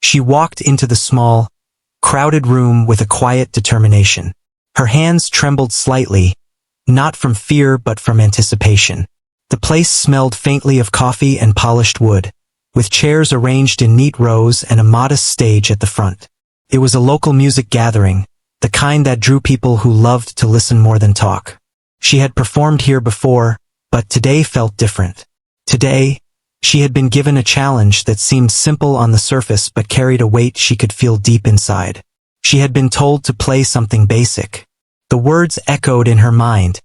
She walked into the small, crowded room with a quiet determination. Her hands trembled slightly, not from fear but from anticipation. The place smelled faintly of coffee and polished wood, with chairs arranged in neat rows and a modest stage at the front. It was a local music gathering, the kind that drew people who loved to listen more than talk. She had performed here before, but today felt different. Today, she had been given a challenge that seemed simple on the surface but carried a weight she could feel deep inside. She had been told to play something basic. The words echoed in her mind,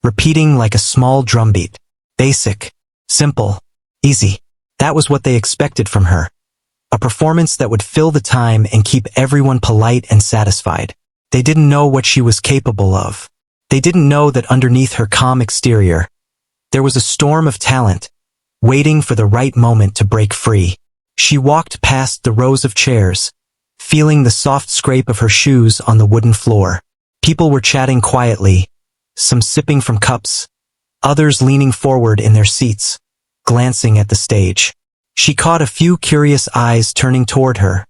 repeating like a small drumbeat. Basic, simple, easy. That was what they expected from her. A performance that would fill the time and keep everyone polite and satisfied. They didn't know what she was capable of. They didn't know that underneath her calm exterior, there was a storm of talent, waiting for the right moment to break free. She walked past the rows of chairs, feeling the soft scrape of her shoes on the wooden floor. People were chatting quietly, some sipping from cups, others leaning forward in their seats, glancing at the stage. She caught a few curious eyes turning toward her,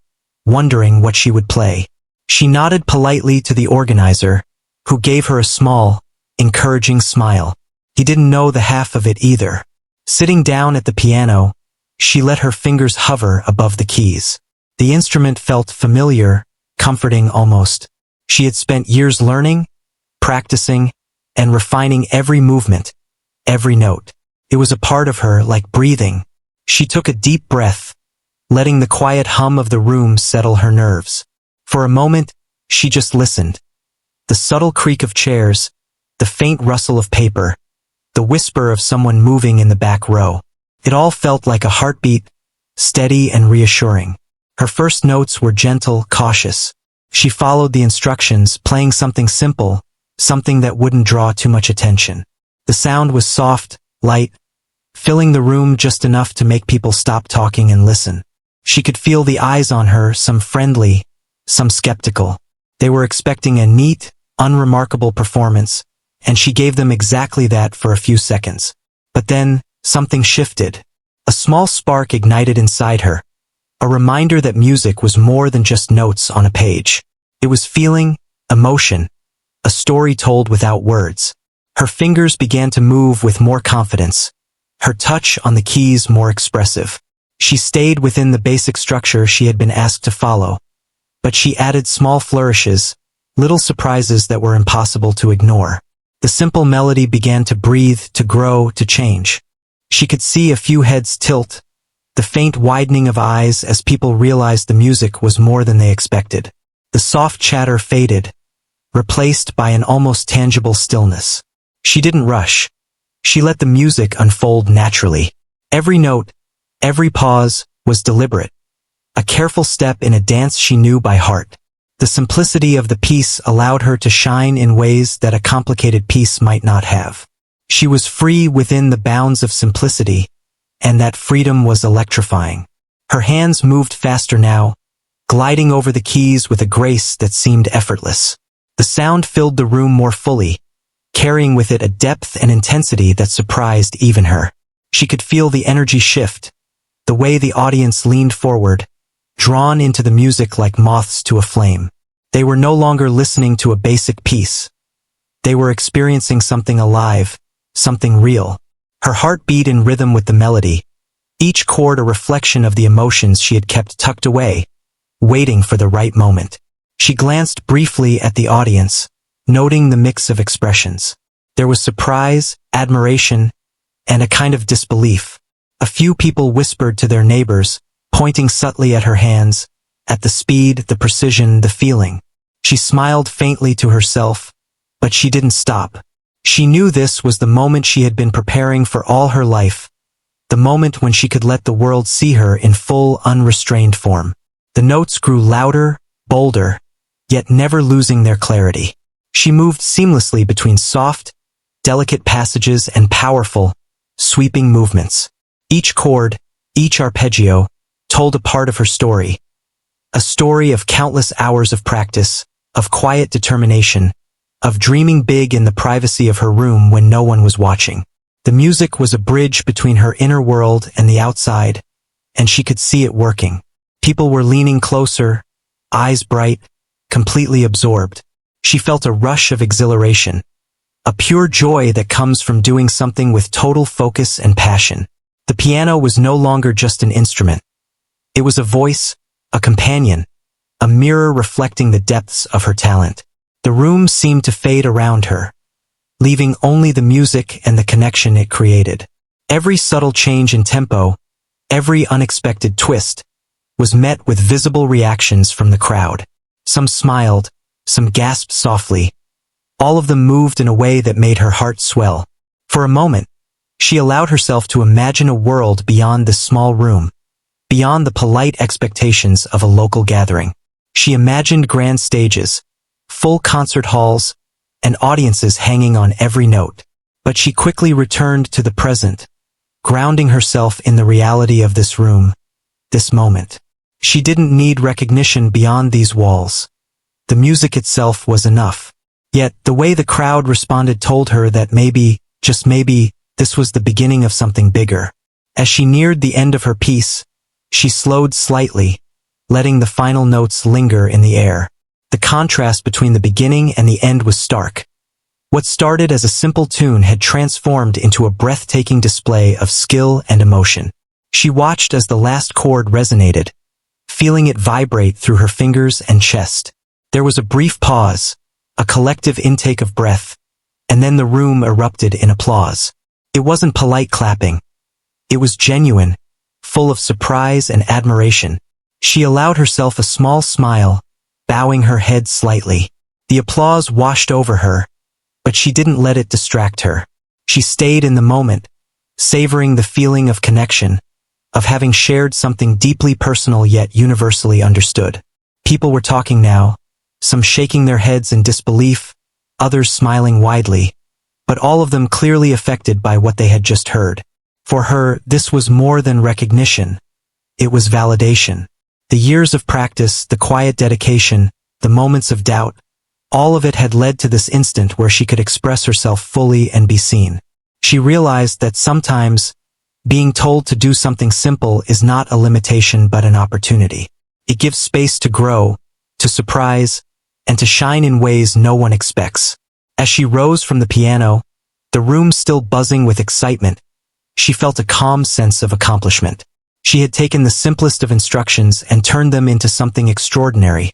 wondering what she would play. She nodded politely to the organizer, who gave her a small, encouraging smile. He didn't know the half of it either. Sitting down at the piano, she let her fingers hover above the keys. The instrument felt familiar, comforting almost. She had spent years learning, practicing, and refining every movement, every note. It was a part of her like breathing. She took a deep breath, letting the quiet hum of the room settle her nerves. For a moment, she just listened. The subtle creak of chairs, the faint rustle of paper, the whisper of someone moving in the back row. It all felt like a heartbeat, steady and reassuring. Her first notes were gentle, cautious. She followed the instructions, playing something simple, something that wouldn't draw too much attention. The sound was soft, light, filling the room just enough to make people stop talking and listen. She could feel the eyes on her, some friendly, some skeptical. They were expecting a neat, unremarkable performance, and she gave them exactly that for a few seconds. But then, something shifted. A small spark ignited inside her, a reminder that music was more than just notes on a page. It was feeling, emotion, a story told without words. Her fingers began to move with more confidence, her touch on the keys more expressive. She stayed within the basic structure she had been asked to follow, but she added small flourishes, little surprises that were impossible to ignore. The simple melody began to breathe, to grow, to change. She could see a few heads tilt, the faint widening of eyes as people realized the music was more than they expected. The soft chatter faded, replaced by an almost tangible stillness. She didn't rush. She let the music unfold naturally. Every note, every pause, was deliberate. A careful step in a dance she knew by heart. The simplicity of the piece allowed her to shine in ways that a complicated piece might not have. She was free within the bounds of simplicity, and that freedom was electrifying. Her hands moved faster now, gliding over the keys with a grace that seemed effortless. The sound filled the room more fully, carrying with it a depth and intensity that surprised even her. She could feel the energy shift, the way the audience leaned forward, drawn into the music like moths to a flame. They were no longer listening to a basic piece. They were experiencing something alive, something real. Her heart beat in rhythm with the melody, each chord a reflection of the emotions she had kept tucked away, waiting for the right moment. She glanced briefly at the audience, noting the mix of expressions. There was surprise, admiration, and a kind of disbelief. A few people whispered to their neighbors, pointing subtly at her hands, at the speed, the precision, the feeling. She smiled faintly to herself, but she didn't stop. She knew this was the moment she had been preparing for all her life, the moment when she could let the world see her in full, unrestrained form. The notes grew louder, bolder, yet never losing their clarity. She moved seamlessly between soft, delicate passages and powerful, sweeping movements. Each chord, each arpeggio, told a part of her story. A story of countless hours of practice, of quiet determination, of dreaming big in the privacy of her room when no one was watching. The music was a bridge between her inner world and the outside, and she could see it working. People were leaning closer, eyes bright, completely absorbed. She felt a rush of exhilaration, a pure joy that comes from doing something with total focus and passion. The piano was no longer just an instrument. It was a voice, a companion, a mirror reflecting the depths of her talent. The room seemed to fade around her, leaving only the music and the connection it created. Every subtle change in tempo, every unexpected twist, was met with visible reactions from the crowd. Some smiled, some gasped softly. All of them moved in a way that made her heart swell. For a moment, she allowed herself to imagine a world beyond this small room, beyond the polite expectations of a local gathering. She imagined grand stages, full concert halls, and audiences hanging on every note. But she quickly returned to the present, grounding herself in the reality of this room, this moment. She didn't need recognition beyond these walls. The music itself was enough. Yet, the way the crowd responded told her that maybe, just maybe, this was the beginning of something bigger. As she neared the end of her piece, she slowed slightly, letting the final notes linger in the air. The contrast between the beginning and the end was stark. What started as a simple tune had transformed into a breathtaking display of skill and emotion. She watched as the last chord resonated, feeling it vibrate through her fingers and chest. There was a brief pause, a collective intake of breath, and then the room erupted in applause. It wasn't polite clapping. It was genuine, full of surprise and admiration. She allowed herself a small smile, bowing her head slightly. The applause washed over her, but she didn't let it distract her. She stayed in the moment, savoring the feeling of connection, of having shared something deeply personal yet universally understood. People were talking now, some shaking their heads in disbelief, others smiling widely, but all of them clearly affected by what they had just heard. For her, this was more than recognition. It was validation. The years of practice, the quiet dedication, the moments of doubt, all of it had led to this instant where she could express herself fully and be seen. She realized that sometimes, being told to do something simple is not a limitation but an opportunity. It gives space to grow, to surprise, and to shine in ways no one expects. As she rose from the piano, the room still buzzing with excitement, she felt a calm sense of accomplishment. She had taken the simplest of instructions and turned them into something extraordinary.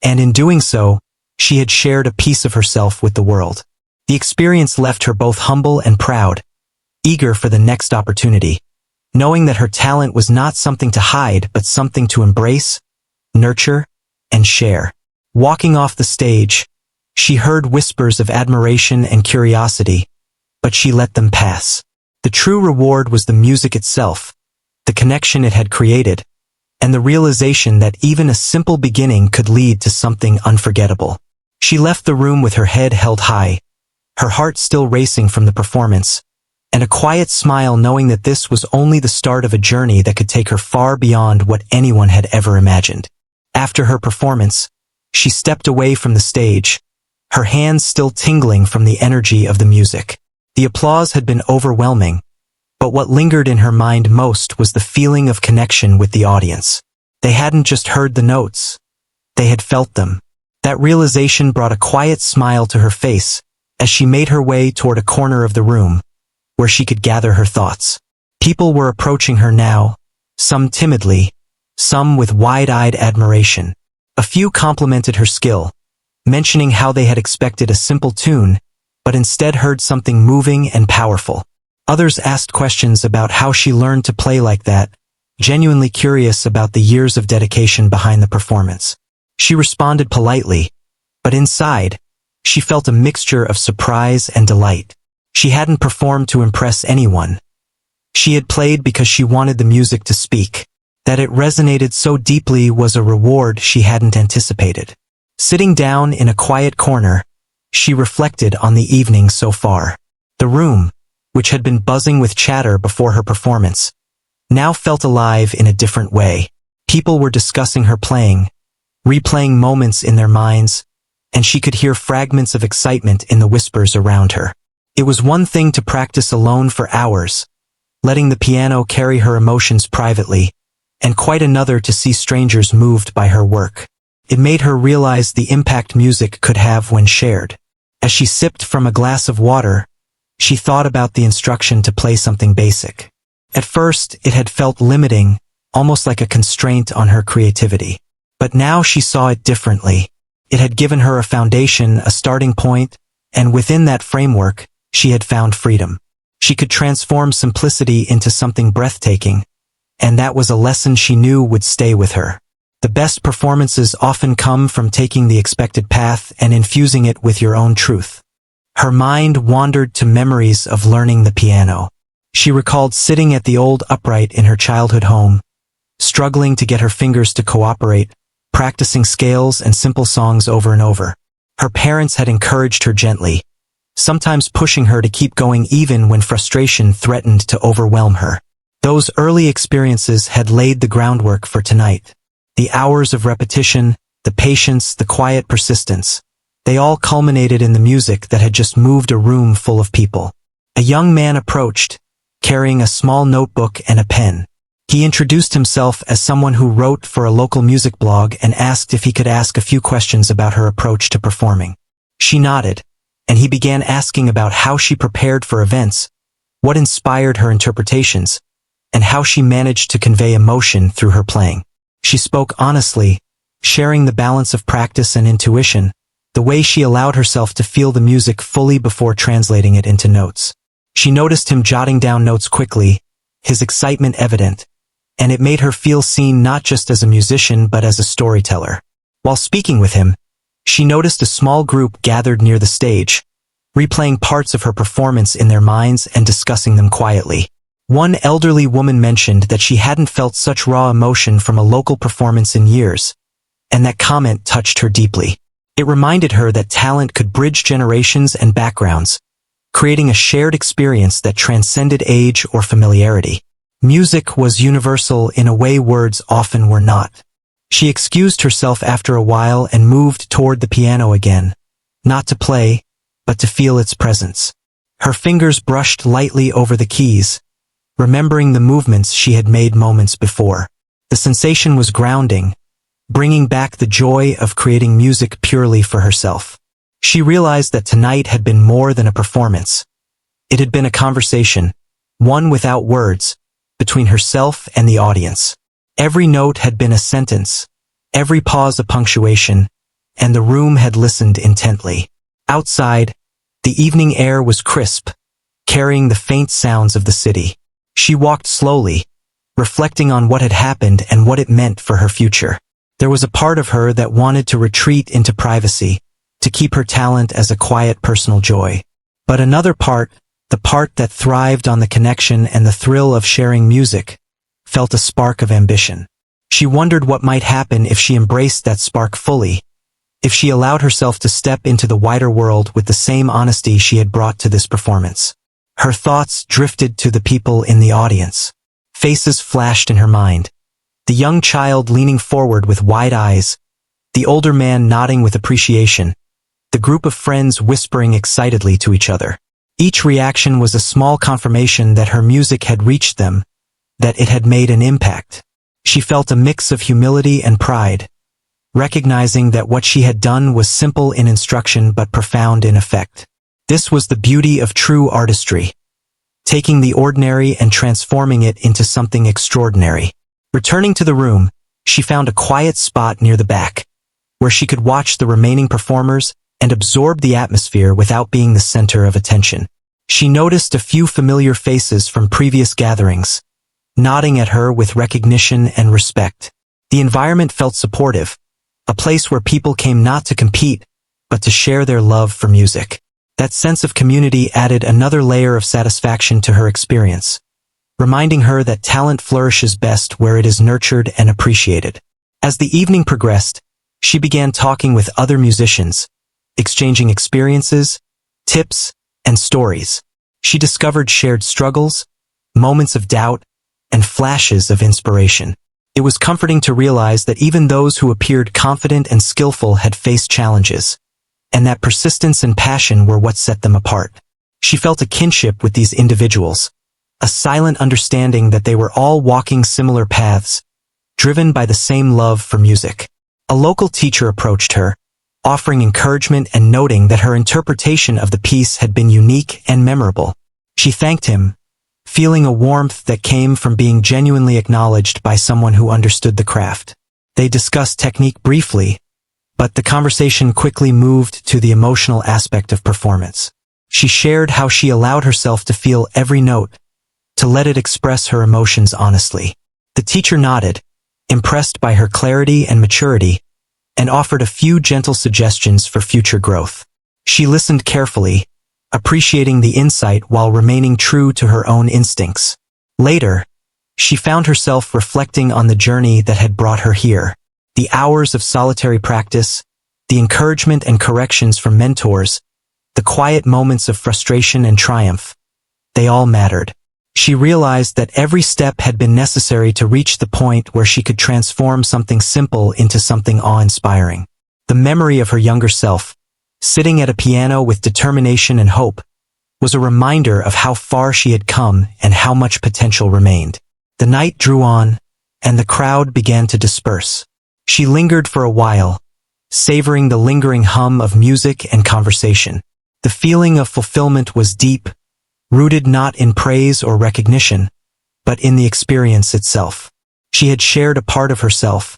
And in doing so, she had shared a piece of herself with the world. The experience left her both humble and proud, eager for the next opportunity, knowing that her talent was not something to hide but something to embrace, nurture, and share. Walking off the stage, she heard whispers of admiration and curiosity, but she let them pass. The true reward was the music itself, the connection it had created, and the realization that even a simple beginning could lead to something unforgettable. She left the room with her head held high, her heart still racing from the performance, and a quiet smile knowing that this was only the start of a journey that could take her far beyond what anyone had ever imagined. After her performance, she stepped away from the stage, her hands still tingling from the energy of the music. The applause had been overwhelming, but what lingered in her mind most was the feeling of connection with the audience. They hadn't just heard the notes, they had felt them. That realization brought a quiet smile to her face as she made her way toward a corner of the room, where she could gather her thoughts. People were approaching her now, some timidly, some with wide-eyed admiration. A few complimented her skill, mentioning how they had expected a simple tune, but instead heard something moving and powerful. Others asked questions about how she learned to play like that, genuinely curious about the years of dedication behind the performance. She responded politely, but inside, she felt a mixture of surprise and delight. She hadn't performed to impress anyone. She had played because she wanted the music to speak. That it resonated so deeply was a reward she hadn't anticipated. Sitting down in a quiet corner, she reflected on the evening so far. The room, which had been buzzing with chatter before her performance, now felt alive in a different way. People were discussing her playing, replaying moments in their minds, and she could hear fragments of excitement in the whispers around her. It was one thing to practice alone for hours, letting the piano carry her emotions privately, and quite another to see strangers moved by her work. It made her realize the impact music could have when shared. As she sipped from a glass of water, she thought about the instruction to play something basic. At first, it had felt limiting, almost like a constraint on her creativity. But now she saw it differently. It had given her a foundation, a starting point, and within that framework, she had found freedom. She could transform simplicity into something breathtaking, and that was a lesson she knew would stay with her. The best performances often come from taking the expected path and infusing it with your own truth. Her mind wandered to memories of learning the piano. She recalled sitting at the old upright in her childhood home, struggling to get her fingers to cooperate, practicing scales and simple songs over and over. Her parents had encouraged her gently, sometimes pushing her to keep going even when frustration threatened to overwhelm her. Those early experiences had laid the groundwork for tonight. The hours of repetition, the patience, the quiet persistence, they all culminated in the music that had just moved a room full of people. A young man approached, carrying a small notebook and a pen. He introduced himself as someone who wrote for a local music blog and asked if he could ask a few questions about her approach to performing. She nodded, and he began asking about how she prepared for events, what inspired her interpretations, and how she managed to convey emotion through her playing. She spoke honestly, sharing the balance of practice and intuition, the way she allowed herself to feel the music fully before translating it into notes. She noticed him jotting down notes quickly, his excitement evident, and it made her feel seen not just as a musician but as a storyteller. While speaking with him, she noticed a small group gathered near the stage, replaying parts of her performance in their minds and discussing them quietly. One elderly woman mentioned that she hadn't felt such raw emotion from a local performance in years, and that comment touched her deeply. It reminded her that talent could bridge generations and backgrounds, creating a shared experience that transcended age or familiarity. Music was universal in a way words often were not. She excused herself after a while and moved toward the piano again, not to play, but to feel its presence. Her fingers brushed lightly over the keys, remembering the movements she had made moments before. The sensation was grounding, bringing back the joy of creating music purely for herself. She realized that tonight had been more than a performance. It had been a conversation, one without words, between herself and the audience. Every note had been a sentence, every pause a punctuation, and the room had listened intently. Outside, the evening air was crisp, carrying the faint sounds of the city. She walked slowly, reflecting on what had happened and what it meant for her future. There was a part of her that wanted to retreat into privacy, to keep her talent as a quiet personal joy. But another part, the part that thrived on the connection and the thrill of sharing music, felt a spark of ambition. She wondered what might happen if she embraced that spark fully, if she allowed herself to step into the wider world with the same honesty she had brought to this performance. Her thoughts drifted to the people in the audience. Faces flashed in her mind. The young child leaning forward with wide eyes, the older man nodding with appreciation, the group of friends whispering excitedly to each other. Each reaction was a small confirmation that her music had reached them, that it had made an impact. She felt a mix of humility and pride, recognizing that what she had done was simple in instruction but profound in effect. This was the beauty of true artistry, taking the ordinary and transforming it into something extraordinary. Returning to the room, she found a quiet spot near the back, where she could watch the remaining performers and absorb the atmosphere without being the center of attention. She noticed a few familiar faces from previous gatherings, nodding at her with recognition and respect. The environment felt supportive, a place where people came not to compete, but to share their love for music. That sense of community added another layer of satisfaction to her experience, reminding her that talent flourishes best where it is nurtured and appreciated. As the evening progressed, she began talking with other musicians, exchanging experiences, tips, and stories. She discovered shared struggles, moments of doubt, and flashes of inspiration. It was comforting to realize that even those who appeared confident and skillful had faced challenges, and that persistence and passion were what set them apart. She felt a kinship with these individuals, a silent understanding that they were all walking similar paths, driven by the same love for music. A local teacher approached her, offering encouragement and noting that her interpretation of the piece had been unique and memorable. She thanked him, feeling a warmth that came from being genuinely acknowledged by someone who understood the craft. They discussed technique briefly, but the conversation quickly moved to the emotional aspect of performance. She shared how she allowed herself to feel every note, to let it express her emotions honestly. The teacher nodded, impressed by her clarity and maturity, and offered a few gentle suggestions for future growth. She listened carefully, appreciating the insight while remaining true to her own instincts. Later, she found herself reflecting on the journey that had brought her here. The hours of solitary practice, the encouragement and corrections from mentors, the quiet moments of frustration and triumph, they all mattered. She realized that every step had been necessary to reach the point where she could transform something simple into something awe-inspiring. The memory of her younger self, sitting at a piano with determination and hope, was a reminder of how far she had come and how much potential remained. The night drew on, and the crowd began to disperse. She lingered for a while, savoring the lingering hum of music and conversation. The feeling of fulfillment was deep, rooted not in praise or recognition, but in the experience itself. She had shared a part of herself,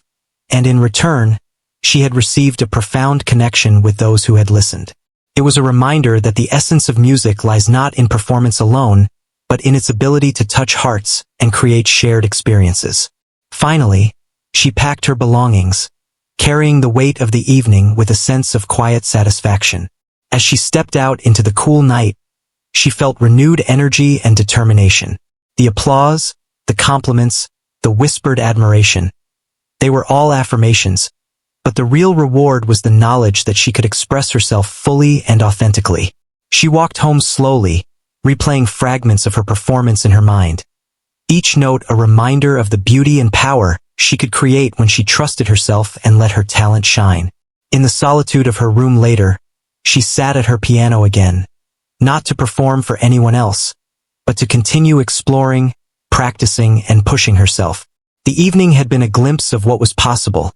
and in return, she had received a profound connection with those who had listened. It was a reminder that the essence of music lies not in performance alone, but in its ability to touch hearts and create shared experiences. Finally, she packed her belongings, carrying the weight of the evening with a sense of quiet satisfaction. As she stepped out into the cool night, she felt renewed energy and determination. The applause, the compliments, the whispered admiration, they were all affirmations, but the real reward was the knowledge that she could express herself fully and authentically. She walked home slowly, replaying fragments of her performance in her mind, each note a reminder of the beauty and power she could create when she trusted herself and let her talent shine. In the solitude of her room later, she sat at her piano again, not to perform for anyone else, but to continue exploring, practicing, and pushing herself. The evening had been a glimpse of what was possible,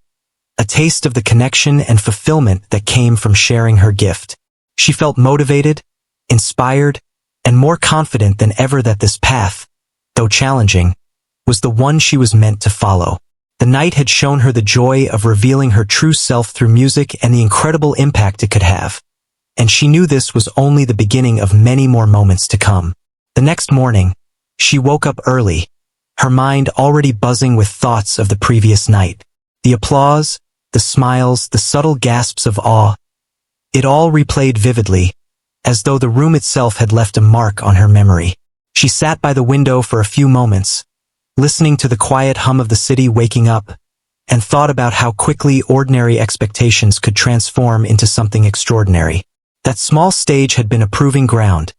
a taste of the connection and fulfillment that came from sharing her gift. She felt motivated, inspired, and more confident than ever that this path, though challenging, was the one she was meant to follow. The night had shown her the joy of revealing her true self through music and the incredible impact it could have. And she knew this was only the beginning of many more moments to come. The next morning, she woke up early, her mind already buzzing with thoughts of the previous night. The applause, the smiles, the subtle gasps of awe, it all replayed vividly, as though the room itself had left a mark on her memory. She sat by the window for a few moments, listening to the quiet hum of the city waking up, and thought about how quickly ordinary expectations could transform into something extraordinary. That small stage had been a proving ground,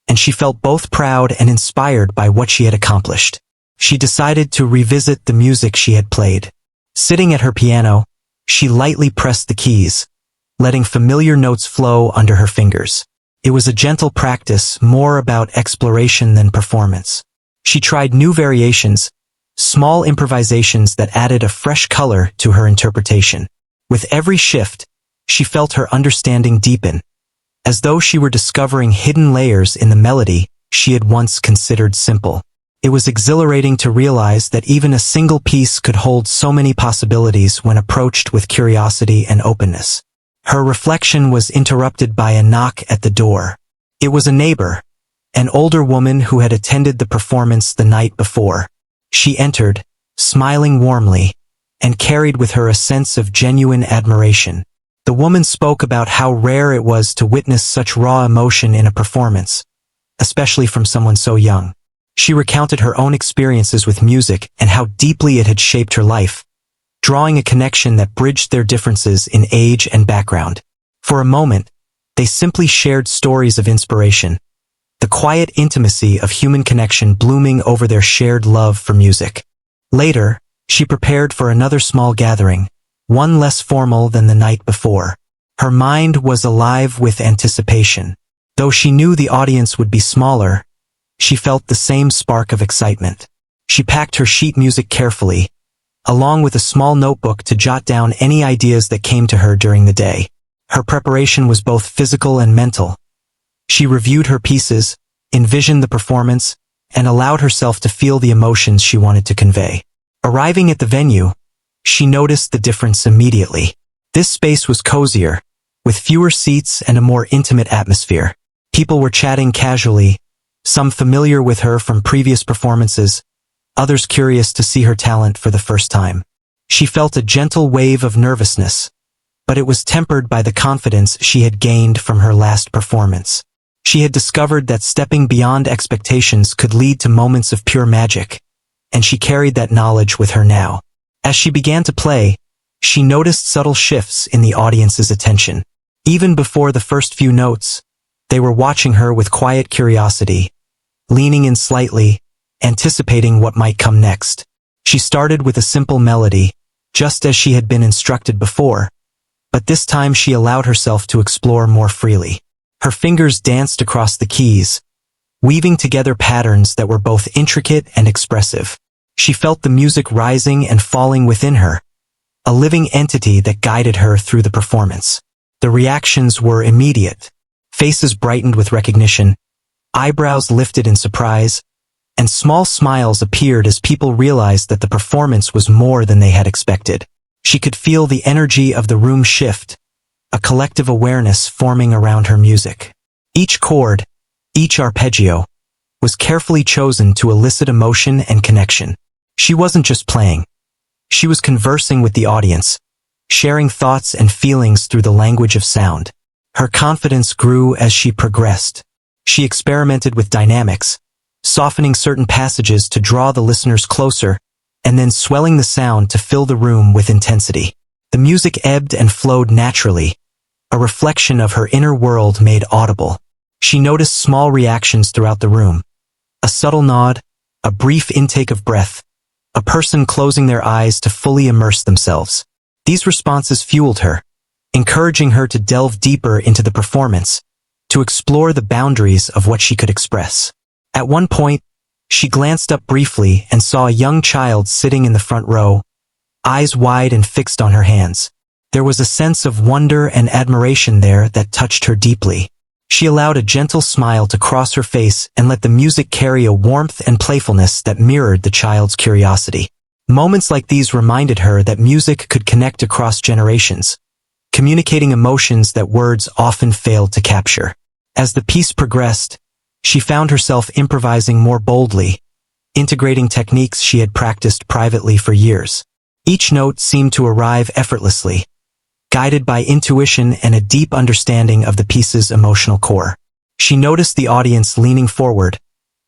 and she felt both proud and inspired by what she had accomplished. She decided to revisit the music she had played. Sitting at her piano, she lightly pressed the keys, letting familiar notes flow under her fingers. It was a gentle practice, more about exploration than performance. She tried new variations, small improvisations that added a fresh color to her interpretation. With every shift, she felt her understanding deepen, as though she were discovering hidden layers in the melody she had once considered simple. It was exhilarating to realize that even a single piece could hold so many possibilities when approached with curiosity and openness. Her reflection was interrupted by a knock at the door. It was a neighbor, an older woman who had attended the performance the night before. She entered, smiling warmly, and carried with her a sense of genuine admiration. The woman spoke about how rare it was to witness such raw emotion in a performance, especially from someone so young. She recounted her own experiences with music and how deeply it had shaped her life, drawing a connection that bridged their differences in age and background. For a moment, they simply shared stories of inspiration, the quiet intimacy of human connection blooming over their shared love for music. Later, she prepared for another small gathering, one less formal than the night before. Her mind was alive with anticipation. Though she knew the audience would be smaller, she felt the same spark of excitement. She packed her sheet music carefully, along with a small notebook to jot down any ideas that came to her during the day. Her preparation was both physical and mental. She reviewed her pieces, envisioned the performance, and allowed herself to feel the emotions she wanted to convey. Arriving at the venue, she noticed the difference immediately. This space was cozier, with fewer seats and a more intimate atmosphere. People were chatting casually, some familiar with her from previous performances, others curious to see her talent for the first time. She felt a gentle wave of nervousness, but it was tempered by the confidence she had gained from her last performance. She had discovered that stepping beyond expectations could lead to moments of pure magic, and she carried that knowledge with her now. As she began to play, she noticed subtle shifts in the audience's attention. Even before the first few notes, they were watching her with quiet curiosity, leaning in slightly, anticipating what might come next. She started with a simple melody, just as she had been instructed before, but this time she allowed herself to explore more freely. Her fingers danced across the keys, weaving together patterns that were both intricate and expressive. She felt the music rising and falling within her, a living entity that guided her through the performance. The reactions were immediate. Faces brightened with recognition, eyebrows lifted in surprise, and small smiles appeared as people realized that the performance was more than they had expected. She could feel the energy of the room shift, a collective awareness forming around her music. Each chord, each arpeggio, was carefully chosen to elicit emotion and connection. She wasn't just playing. She was conversing with the audience, sharing thoughts and feelings through the language of sound. Her confidence grew as she progressed. She experimented with dynamics, softening certain passages to draw the listeners closer, and then swelling the sound to fill the room with intensity. The music ebbed and flowed naturally, a reflection of her inner world made audible. She noticed small reactions throughout the room. A subtle nod, a brief intake of breath, a person closing their eyes to fully immerse themselves. These responses fueled her, encouraging her to delve deeper into the performance, to explore the boundaries of what she could express. At one point, she glanced up briefly and saw a young child sitting in the front row, eyes wide and fixed on her hands. There was a sense of wonder and admiration there that touched her deeply. She allowed a gentle smile to cross her face and let the music carry a warmth and playfulness that mirrored the child's curiosity. Moments like these reminded her that music could connect across generations, communicating emotions that words often failed to capture. As the piece progressed, she found herself improvising more boldly, integrating techniques she had practiced privately for years. Each note seemed to arrive effortlessly, guided by intuition and a deep understanding of the piece's emotional core. She noticed the audience leaning forward,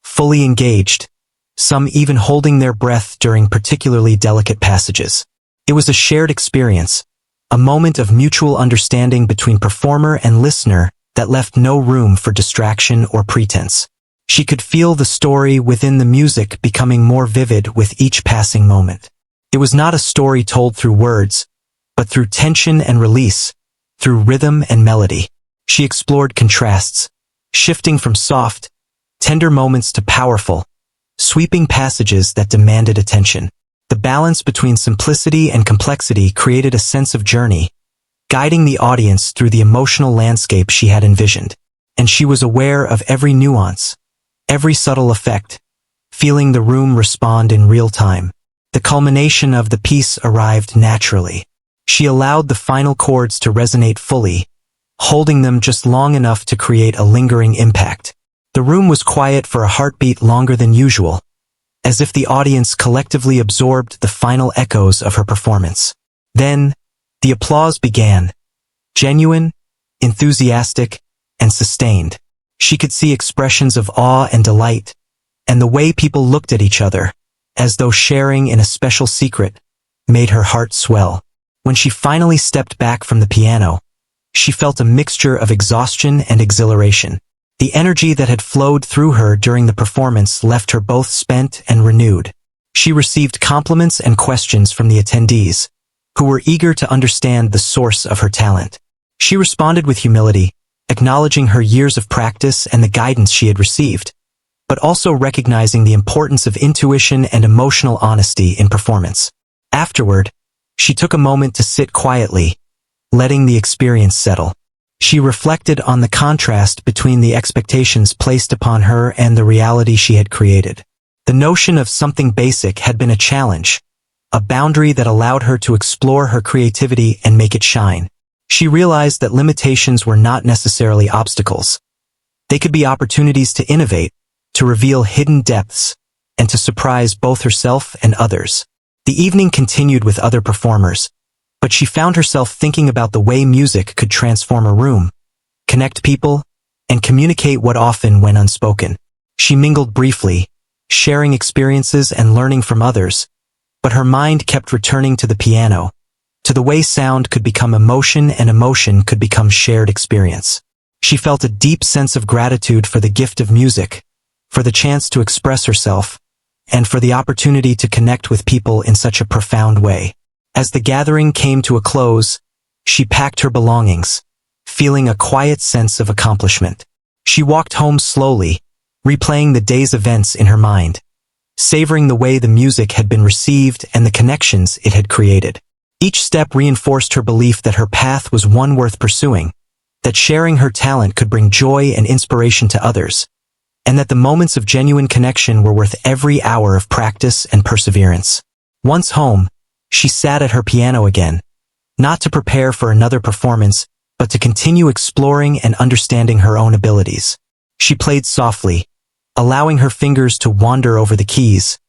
fully engaged, some even holding their breath during particularly delicate passages. It was a shared experience, a moment of mutual understanding between performer and listener that left no room for distraction or pretense. She could feel the story within the music becoming more vivid with each passing moment. It was not a story told through words, but through tension and release, through rhythm and melody. She explored contrasts, shifting from soft, tender moments to powerful, sweeping passages that demanded attention. The balance between simplicity and complexity created a sense of journey, guiding the audience through the emotional landscape she had envisioned. And she was aware of every nuance, every subtle effect, feeling the room respond in real time. The culmination of the piece arrived naturally. She allowed the final chords to resonate fully, holding them just long enough to create a lingering impact. The room was quiet for a heartbeat longer than usual, as if the audience collectively absorbed the final echoes of her performance. Then, the applause began, genuine, enthusiastic, and sustained. She could see expressions of awe and delight, and the way people looked at each other, as though sharing in a special secret, made her heart swell. When she finally stepped back from the piano, she felt a mixture of exhaustion and exhilaration. The energy that had flowed through her during the performance left her both spent and renewed. She received compliments and questions from the attendees, who were eager to understand the source of her talent. She responded with humility, acknowledging her years of practice and the guidance she had received, but also recognizing the importance of intuition and emotional honesty in performance. Afterward, she took a moment to sit quietly, letting the experience settle. She reflected on the contrast between the expectations placed upon her and the reality she had created. The notion of something basic had been a challenge, a boundary that allowed her to explore her creativity and make it shine. She realized that limitations were not necessarily obstacles. They could be opportunities to innovate, to reveal hidden depths, and to surprise both herself and others. The evening continued with other performers, but she found herself thinking about the way music could transform a room, connect people, and communicate what often went unspoken. She mingled briefly, sharing experiences and learning from others, but her mind kept returning to the piano, to the way sound could become emotion and emotion could become shared experience. She felt a deep sense of gratitude for the gift of music, for the chance to express herself, and for the opportunity to connect with people in such a profound way. As the gathering came to a close, she packed her belongings, feeling a quiet sense of accomplishment. She walked home slowly, replaying the day's events in her mind, savoring the way the music had been received and the connections it had created. Each step reinforced her belief that her path was one worth pursuing, that sharing her talent could bring joy and inspiration to others, and that the moments of genuine connection were worth every hour of practice and perseverance. Once home, she sat at her piano again, not to prepare for another performance, but to continue exploring and understanding her own abilities. She played softly, allowing her fingers to wander over the keys,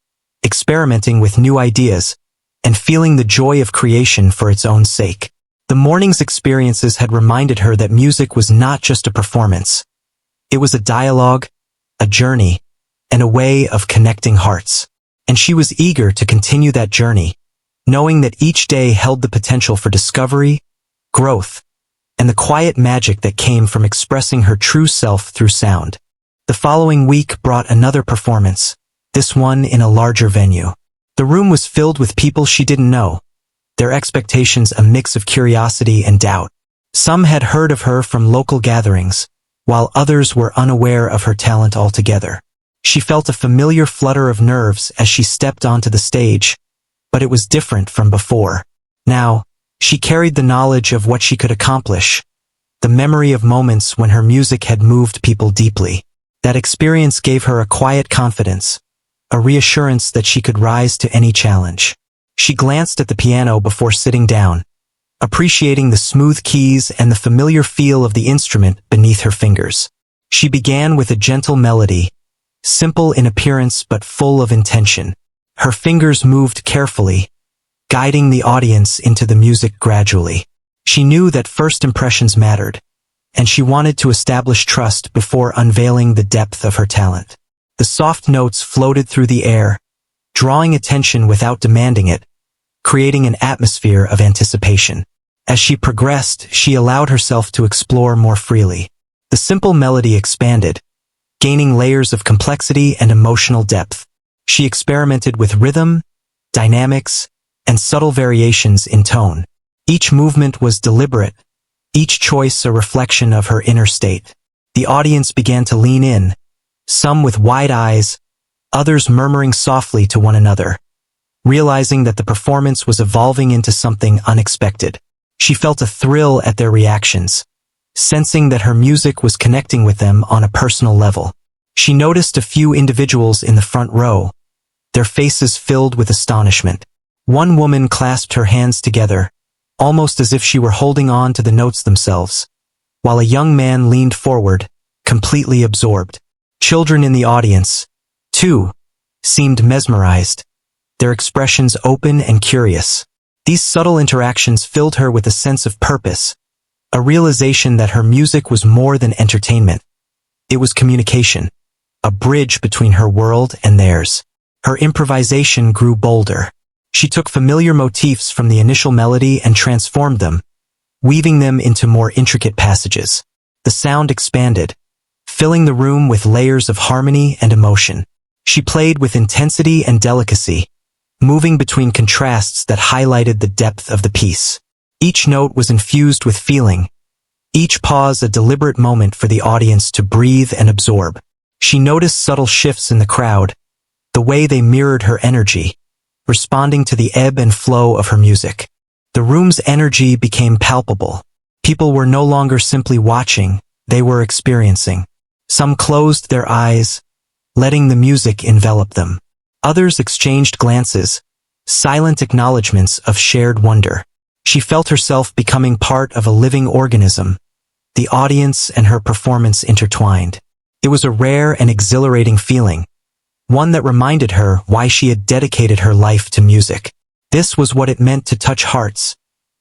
experimenting with new ideas, and feeling the joy of creation for its own sake. The morning's experiences had reminded her that music was not just a performance. It was a dialogue, a journey, and a way of connecting hearts. And she was eager to continue that journey, knowing that each day held the potential for discovery, growth, and the quiet magic that came from expressing her true self through sound. The following week brought another performance, this one in a larger venue. The room was filled with people she didn't know, their expectations a mix of curiosity and doubt. Some had heard of her from local gatherings, while others were unaware of her talent altogether. She felt a familiar flutter of nerves as she stepped onto the stage, but it was different from before. Now, she carried the knowledge of what she could accomplish, the memory of moments when her music had moved people deeply. That experience gave her a quiet confidence, a reassurance that she could rise to any challenge. She glanced at the piano before sitting down, appreciating the smooth keys and the familiar feel of the instrument beneath her fingers. She began with a gentle melody, simple in appearance but full of intention. Her fingers moved carefully, guiding the audience into the music gradually. She knew that first impressions mattered, and she wanted to establish trust before unveiling the depth of her talent. The soft notes floated through the air, drawing attention without demanding it, creating an atmosphere of anticipation. As she progressed, she allowed herself to explore more freely. The simple melody expanded, gaining layers of complexity and emotional depth. She experimented with rhythm, dynamics, and subtle variations in tone. Each movement was deliberate, each choice a reflection of her inner state. The audience began to lean in, some with wide eyes, others murmuring softly to one another, realizing that the performance was evolving into something unexpected. She felt a thrill at their reactions, sensing that her music was connecting with them on a personal level. She noticed a few individuals in the front row, their faces filled with astonishment. One woman clasped her hands together, almost as if she were holding on to the notes themselves, while a young man leaned forward, completely absorbed. Children in the audience, too, seemed mesmerized, their expressions open and curious. These subtle interactions filled her with a sense of purpose, a realization that her music was more than entertainment. It was communication, a bridge between her world and theirs. Her improvisation grew bolder. She took familiar motifs from the initial melody and transformed them, weaving them into more intricate passages. The sound expanded, filling the room with layers of harmony and emotion. She played with intensity and delicacy, moving between contrasts that highlighted the depth of the piece. Each note was infused with feeling, each pause a deliberate moment for the audience to breathe and absorb. She noticed subtle shifts in the crowd, the way they mirrored her energy, responding to the ebb and flow of her music. The room's energy became palpable. People were no longer simply watching, they were experiencing. Some closed their eyes, letting the music envelop them. Others exchanged glances, silent acknowledgments of shared wonder. She felt herself becoming part of a living organism, the audience and her performance intertwined. It was a rare and exhilarating feeling, one that reminded her why she had dedicated her life to music. This was what it meant to touch hearts,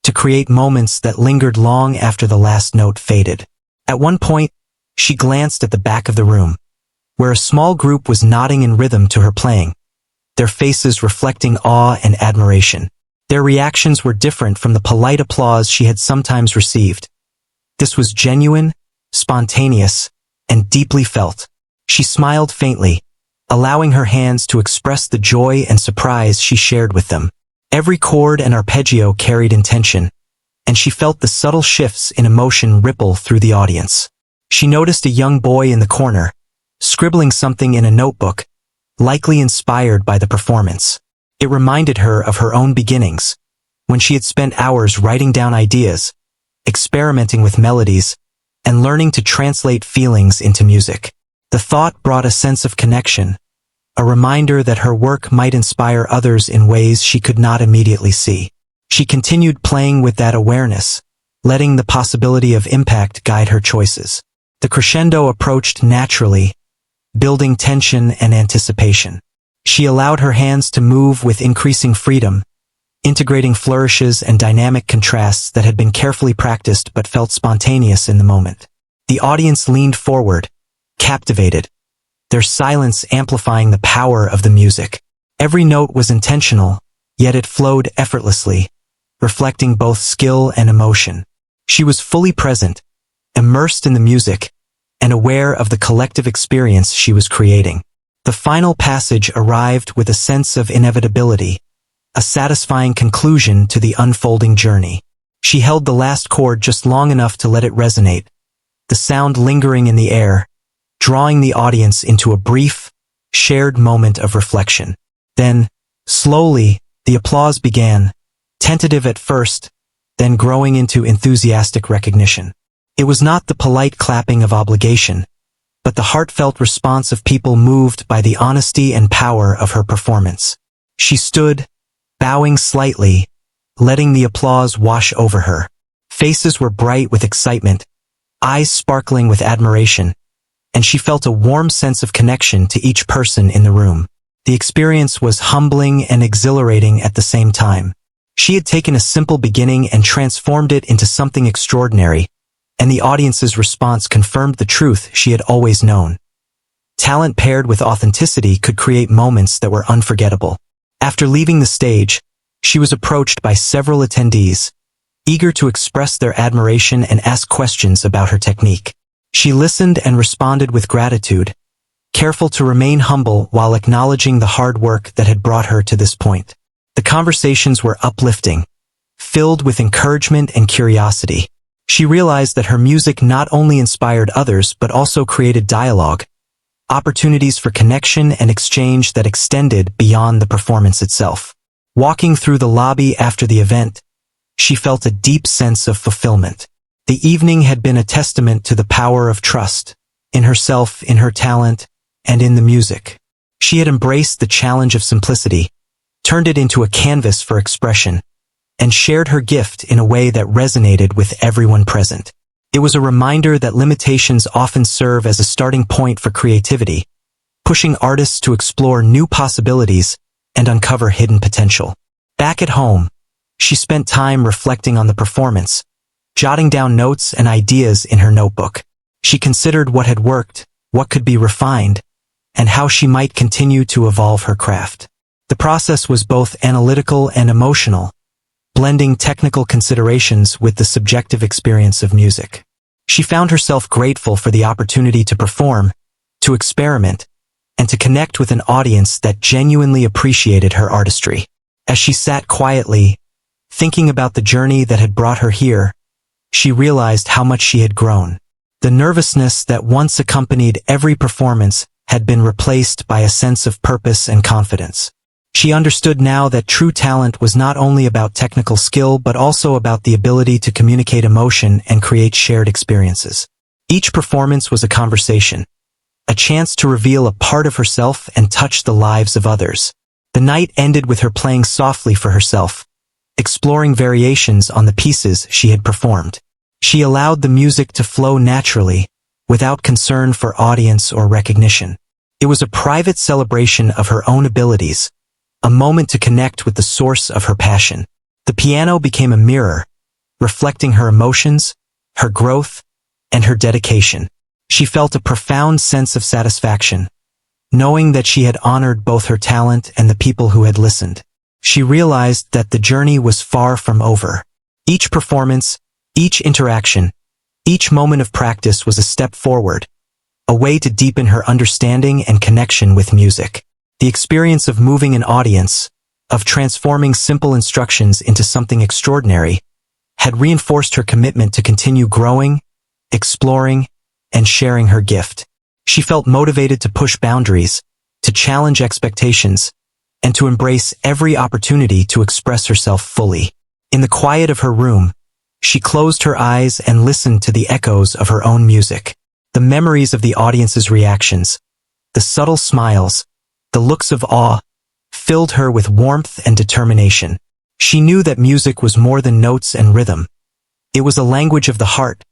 to create moments that lingered long after the last note faded. At one point, she glanced at the back of the room, where a small group was nodding in rhythm to her playing, their faces reflecting awe and admiration. Their reactions were different from the polite applause she had sometimes received. This was genuine, spontaneous, and deeply felt. She smiled faintly, allowing her hands to express the joy and surprise she shared with them. Every chord and arpeggio carried intention, and she felt the subtle shifts in emotion ripple through the audience. She noticed a young boy in the corner, scribbling something in a notebook, likely inspired by the performance. It reminded her of her own beginnings, when she had spent hours writing down ideas, experimenting with melodies, and learning to translate feelings into music. The thought brought a sense of connection, a reminder that her work might inspire others in ways she could not immediately see. She continued playing with that awareness, letting the possibility of impact guide her choices. The crescendo approached naturally, building tension and anticipation. She allowed her hands to move with increasing freedom, integrating flourishes and dynamic contrasts that had been carefully practiced but felt spontaneous in the moment. The audience leaned forward, captivated, their silence amplifying the power of the music. Every note was intentional, yet it flowed effortlessly, reflecting both skill and emotion. She was fully present, immersed in the music, and aware of the collective experience she was creating. The final passage arrived with a sense of inevitability, a satisfying conclusion to the unfolding journey. She held the last chord just long enough to let it resonate, the sound lingering in the air, drawing the audience into a brief, shared moment of reflection. Then, slowly, the applause began, tentative at first, then growing into enthusiastic recognition. It was not the polite clapping of obligation, but the heartfelt response of people moved by the honesty and power of her performance. She stood, bowing slightly, letting the applause wash over her. Faces were bright with excitement, eyes sparkling with admiration, and she felt a warm sense of connection to each person in the room. The experience was humbling and exhilarating at the same time. She had taken a simple beginning and transformed it into something extraordinary, and the audience's response confirmed the truth she had always known. Talent paired with authenticity could create moments that were unforgettable. After leaving the stage, she was approached by several attendees, eager to express their admiration and ask questions about her technique. She listened and responded with gratitude, careful to remain humble while acknowledging the hard work that had brought her to this point. The conversations were uplifting, filled with encouragement and curiosity. She realized that her music not only inspired others but also created dialogue, opportunities for connection and exchange that extended beyond the performance itself. Walking through the lobby after the event, she felt a deep sense of fulfillment. The evening had been a testament to the power of trust, in herself, in her talent, and in the music. She had embraced the challenge of simplicity, turned it into a canvas for expression, and shared her gift in a way that resonated with everyone present. It was a reminder that limitations often serve as a starting point for creativity, pushing artists to explore new possibilities and uncover hidden potential. Back at home, she spent time reflecting on the performance, jotting down notes and ideas in her notebook. She considered what had worked, what could be refined, and how she might continue to evolve her craft. The process was both analytical and emotional, blending technical considerations with the subjective experience of music. She found herself grateful for the opportunity to perform, to experiment, and to connect with an audience that genuinely appreciated her artistry. As she sat quietly, thinking about the journey that had brought her here, she realized how much she had grown. The nervousness that once accompanied every performance had been replaced by a sense of purpose and confidence. She understood now that true talent was not only about technical skill but also about the ability to communicate emotion and create shared experiences. Each performance was a conversation, a chance to reveal a part of herself and touch the lives of others. The night ended with her playing softly for herself, exploring variations on the pieces she had performed. She allowed the music to flow naturally, without concern for audience or recognition. It was a private celebration of her own abilities, a moment to connect with the source of her passion. The piano became a mirror, reflecting her emotions, her growth, and her dedication. She felt a profound sense of satisfaction, knowing that she had honored both her talent and the people who had listened. She realized that the journey was far from over. Each performance, each interaction, each moment of practice was a step forward, a way to deepen her understanding and connection with music. The experience of moving an audience, of transforming simple instructions into something extraordinary, had reinforced her commitment to continue growing, exploring, and sharing her gift. She felt motivated to push boundaries, to challenge expectations, and to embrace every opportunity to express herself fully. In the quiet of her room, she closed her eyes and listened to the echoes of her own music. The memories of the audience's reactions, the subtle smiles, the looks of awe, filled her with warmth and determination. She knew that music was more than notes and rhythm. It was a language of the heart,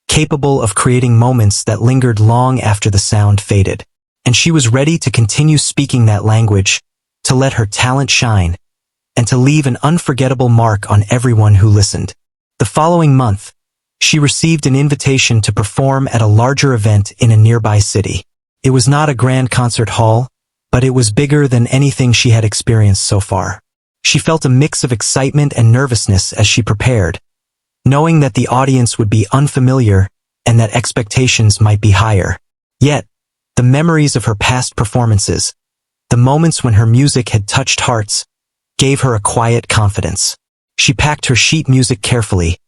capable of creating moments that lingered long after the sound faded. And she was ready to continue speaking that language, to let her talent shine, and to leave an unforgettable mark on everyone who listened. The following month, she received an invitation to perform at a larger event in a nearby city. It was not a grand concert hall, but it was bigger than anything she had experienced so far. She felt a mix of excitement and nervousness as she prepared, knowing that the audience would be unfamiliar and that expectations might be higher. Yet, the memories of her past performances, the moments when her music had touched hearts, gave her a quiet confidence. She packed her sheet music carefully,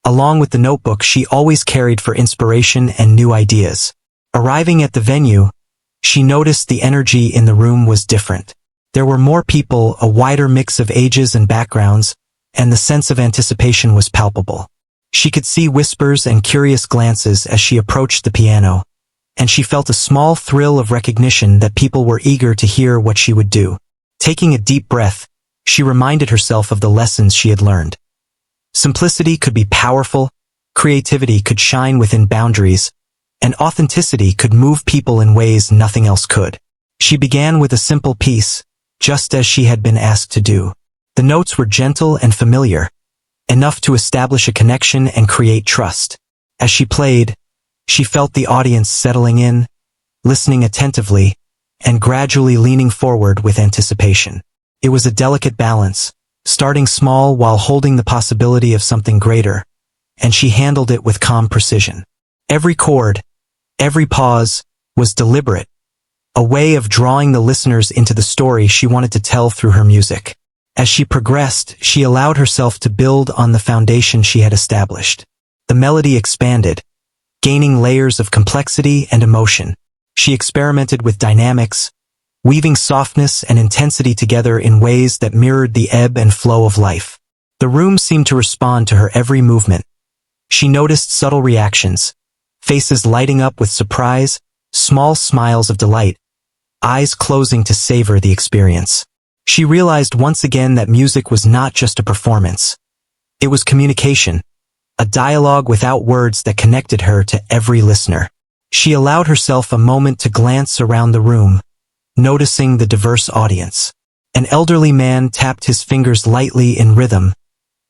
along with the notebook she always carried for inspiration and new ideas. Arriving at the venue, she noticed the energy in the room was different. There were more people, a wider mix of ages and backgrounds, and the sense of anticipation was palpable. She could see whispers and curious glances as she approached the piano, and she felt a small thrill of recognition that people were eager to hear what she would do. Taking a deep breath, she reminded herself of the lessons she had learned. Simplicity could be powerful, creativity could shine within boundaries, and authenticity could move people in ways nothing else could. She began with a simple piece, just as she had been asked to do. The notes were gentle and familiar, enough to establish a connection and create trust. As she played, she felt the audience settling in, listening attentively, and gradually leaning forward with anticipation. It was a delicate balance, starting small while holding the possibility of something greater, and she handled it with calm precision. Every chord, every pause, was deliberate, a way of drawing the listeners into the story she wanted to tell through her music. As she progressed, she allowed herself to build on the foundation she had established. The melody expanded, gaining layers of complexity and emotion. She experimented with dynamics, weaving softness and intensity together in ways that mirrored the ebb and flow of life. The room seemed to respond to her every movement. She noticed subtle reactions, faces lighting up with surprise, small smiles of delight, eyes closing to savor the experience. She realized once again that music was not just a performance. It was communication, a dialogue without words that connected her to every listener. She allowed herself a moment to glance around the room, noticing the diverse audience. An elderly man tapped his fingers lightly in rhythm,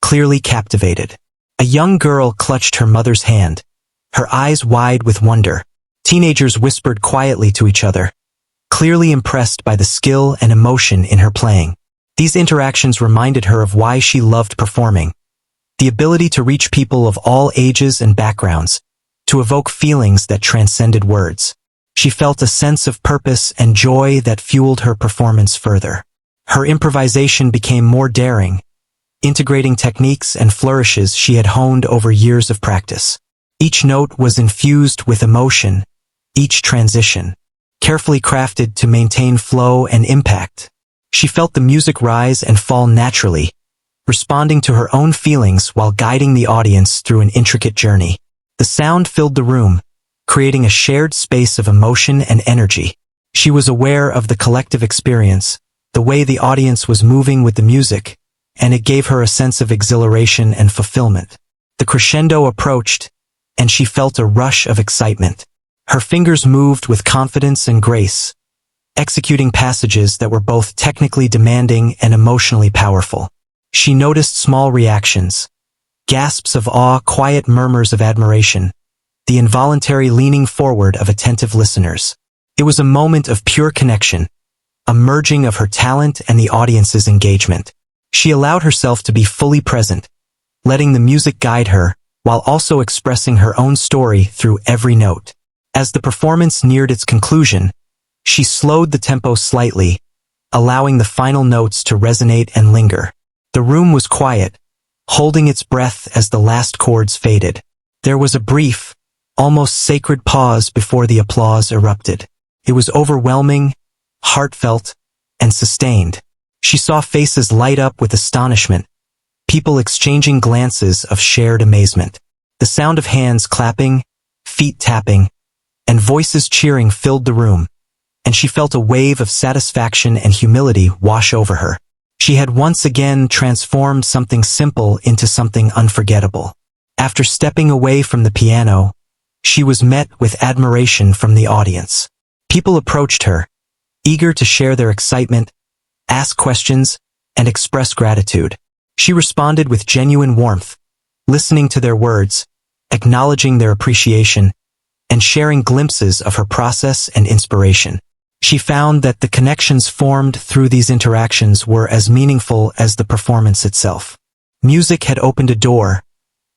clearly captivated. A young girl clutched her mother's hand, her eyes wide with wonder. Teenagers whispered quietly to each other, clearly impressed by the skill and emotion in her playing. These interactions reminded her of why she loved performing. The ability to reach people of all ages and backgrounds, to evoke feelings that transcended words. She felt a sense of purpose and joy that fueled her performance further. Her improvisation became more daring, integrating techniques and flourishes she had honed over years of practice. Each note was infused with emotion, each transition, carefully crafted to maintain flow and impact. She felt the music rise and fall naturally, responding to her own feelings while guiding the audience through an intricate journey. The sound filled the room, creating a shared space of emotion and energy. She was aware of the collective experience, the way the audience was moving with the music, and it gave her a sense of exhilaration and fulfillment. The crescendo approached, and she felt a rush of excitement. Her fingers moved with confidence and grace, executing passages that were both technically demanding and emotionally powerful. She noticed small reactions, gasps of awe, quiet murmurs of admiration, the involuntary leaning forward of attentive listeners. It was a moment of pure connection, a merging of her talent and the audience's engagement. She allowed herself to be fully present, letting the music guide her, while also expressing her own story through every note. As the performance neared its conclusion, she slowed the tempo slightly, allowing the final notes to resonate and linger. The room was quiet, holding its breath as the last chords faded. There was a brief, almost sacred pause before the applause erupted. It was overwhelming, heartfelt, and sustained. She saw faces light up with astonishment, people exchanging glances of shared amazement. The sound of hands clapping, feet tapping, and voices cheering filled the room, and she felt a wave of satisfaction and humility wash over her. She had once again transformed something simple into something unforgettable. After stepping away from the piano, she was met with admiration from the audience. People approached her, eager to share their excitement, ask questions, and express gratitude. She responded with genuine warmth, listening to their words, acknowledging their appreciation, and sharing glimpses of her process and inspiration. She found that the connections formed through these interactions were as meaningful as the performance itself. Music had opened a door,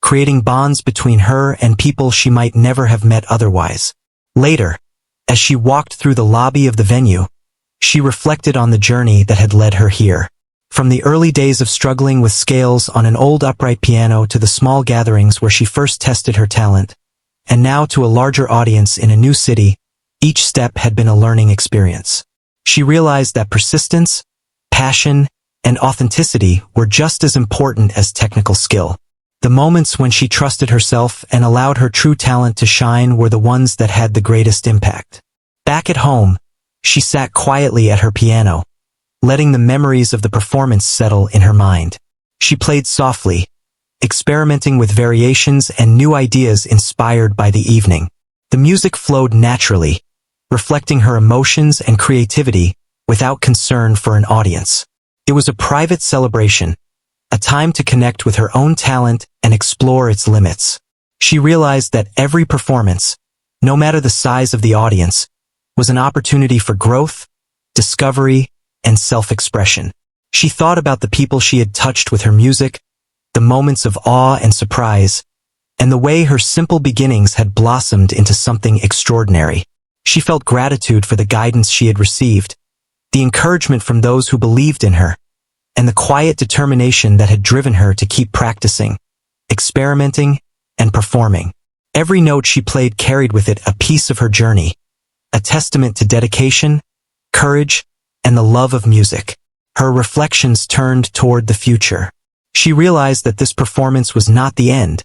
creating bonds between her and people she might never have met otherwise. Later, as she walked through the lobby of the venue, she reflected on the journey that had led her here. From the early days of struggling with scales on an old upright piano to the small gatherings where she first tested her talent, and now to a larger audience in a new city, each step had been a learning experience. She realized that persistence, passion, and authenticity were just as important as technical skill. The moments when she trusted herself and allowed her true talent to shine were the ones that had the greatest impact. Back at home, she sat quietly at her piano, letting the memories of the performance settle in her mind. She played softly, experimenting with variations and new ideas inspired by the evening. The music flowed naturally, reflecting her emotions and creativity without concern for an audience. It was a private celebration, a time to connect with her own talent and explore its limits. She realized that every performance, no matter the size of the audience, was an opportunity for growth, discovery, and self-expression. She thought about the people she had touched with her music, the moments of awe and surprise, and the way her simple beginnings had blossomed into something extraordinary. She felt gratitude for the guidance she had received, the encouragement from those who believed in her, and the quiet determination that had driven her to keep practicing, experimenting, and performing. Every note she played carried with it a piece of her journey, a testament to dedication, courage, and the love of music. Her reflections turned toward the future. She realized that this performance was not the end,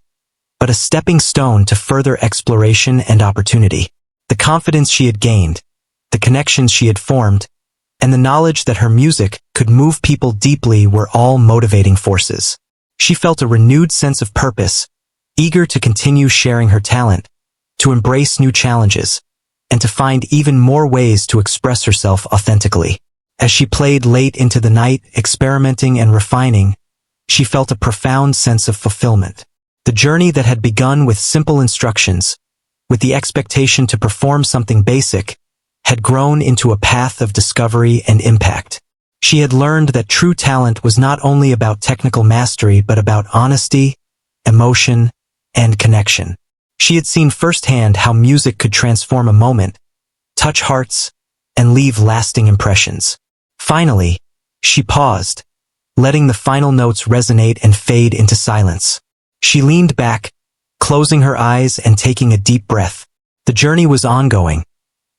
but a stepping stone to further exploration and opportunity. The confidence she had gained, the connections she had formed, and the knowledge that her music could move people deeply were all motivating forces. She felt a renewed sense of purpose, eager to continue sharing her talent, to embrace new challenges, and to find even more ways to express herself authentically. As she played late into the night, experimenting and refining, she felt a profound sense of fulfillment. The journey that had begun with simple instructions, with the expectation to perform something basic, had grown into a path of discovery and impact. She had learned that true talent was not only about technical mastery but about honesty, emotion, and connection. She had seen firsthand how music could transform a moment, touch hearts, and leave lasting impressions. Finally, she paused, letting the final notes resonate and fade into silence. She leaned back, closing her eyes and taking a deep breath. The journey was ongoing,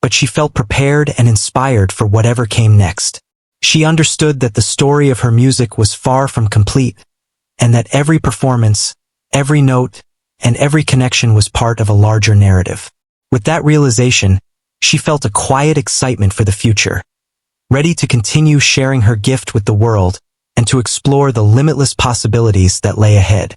but she felt prepared and inspired for whatever came next. She understood that the story of her music was far from complete, and that every performance, every note, and every connection was part of a larger narrative. With that realization, she felt a quiet excitement for the future, ready to continue sharing her gift with the world and to explore the limitless possibilities that lay ahead.